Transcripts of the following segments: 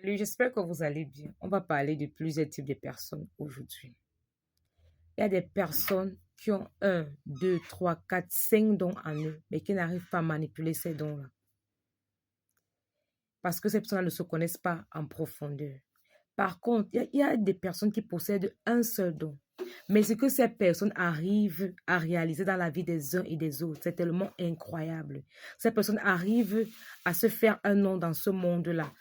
Salut, j'espère que vous allez bien. On va parler de plusieurs types de personnes aujourd'hui. Il y a des personnes qui ont un, deux, trois, quatre, cinq dons en eux, mais qui n'arrivent pas à manipuler ces dons-là. Parce que ces personnes-là ne se connaissent pas en profondeur. Par contre, il y a des personnes qui possèdent un seul don. Mais ce que ces personnes arrivent à réaliser dans la vie des uns et des autres, c'est tellement incroyable. Ces personnes arrivent à se faire un nom dans ce monde-là.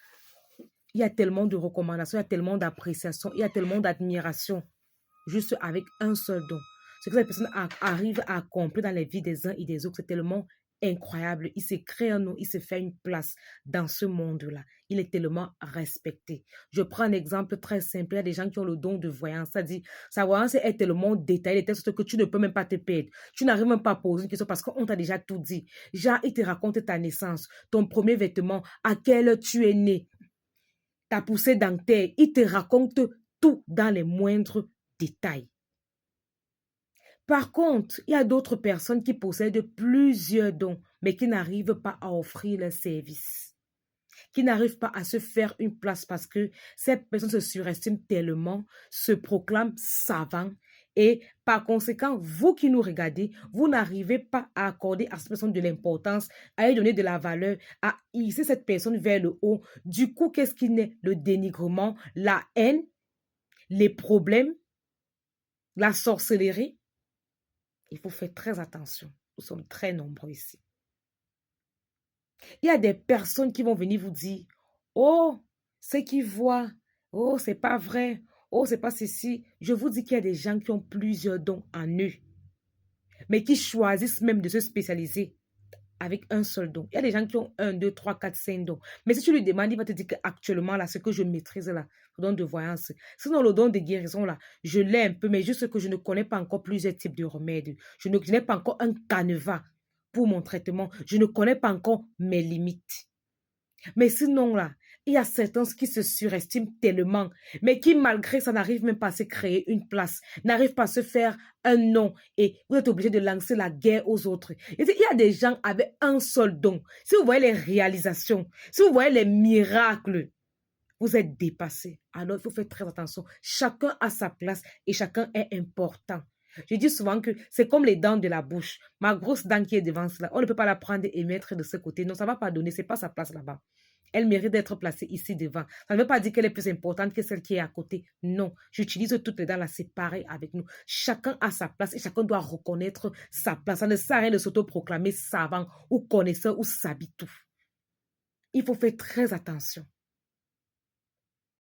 Il y a tellement de recommandations, il y a tellement d'appréciation, il y a tellement d'admiration, juste avec un seul don. Ce que les personnes arrivent à accomplir dans les vies des uns et des autres, c'est tellement incroyable. Il se crée un nom, il se fait une place dans ce monde-là. Il est tellement respecté. Je prends un exemple très simple. Il y a des gens qui ont le don de voyance. C'est-à-dire, sa voyance est tellement détaillée, de telle sorte que tu ne peux même pas te perdre. Tu n'arrives même pas à poser une question parce qu'on t'a déjà tout dit. Genre, il te raconte ta naissance, ton premier vêtement, à quelle heure tu es né, ta poussée dentaire, il te raconte tout dans les moindres détails. Par contre, il y a d'autres personnes qui possèdent plusieurs dons, mais qui n'arrivent pas à offrir leur service, qui n'arrivent pas à se faire une place parce que ces personnes se surestiment tellement, se proclament savants et par conséquent, vous qui nous regardez, vous n'arrivez pas à accorder à cette personne de l'importance, à lui donner de la valeur, à hisser cette personne vers le haut. Du coup, qu'est-ce qui naît? Le dénigrement, la haine, les problèmes, la sorcellerie. Il faut faire très attention. Nous sommes très nombreux ici. Il y a des personnes qui vont venir vous dire, oh, ce qu'ils voient, oh, c'est pas vrai, oh, c'est pas ceci. Je vous dis qu'il y a des gens qui ont plusieurs dons en eux, mais qui choisissent même de se spécialiser avec un seul don. Il y a des gens qui ont un, deux, trois, quatre, cinq dons. Mais si tu lui demandes, il va te dire qu'actuellement, là, ce que je maîtrise là, le don de voyance. Sinon, le don de guérison, là, je l'ai un peu, mais juste que je ne connais pas encore plusieurs types de remèdes. Je n'ai pas encore un canevas pour mon traitement. Je ne connais pas encore mes limites. Mais sinon, là, il y a certains qui se surestiment tellement, mais qui, malgré ça, n'arrivent même pas à se créer une place, n'arrivent pas à se faire un nom, et vous êtes obligé de lancer la guerre aux autres. Il y a des gens avec un seul don. Si vous voyez les réalisations, si vous voyez les miracles, vous êtes dépassé. Alors, il faut faire très attention. Chacun a sa place et chacun est important. Je dis souvent que c'est comme les dents de la bouche. Ma grosse dent qui est devant cela, on ne peut pas la prendre et mettre de ce côté. Non, ça ne va pas donner. Ce n'est pas sa place là-bas. Elle mérite d'être placée ici devant. Ça ne veut pas dire qu'elle est plus importante que celle qui est à côté. Non, j'utilise toutes les dents là séparées avec nous. Chacun a sa place et chacun doit reconnaître sa place. Ça ne sert à rien de s'autoproclamer savant ou connaisseur ou sabitou. Il faut faire très attention.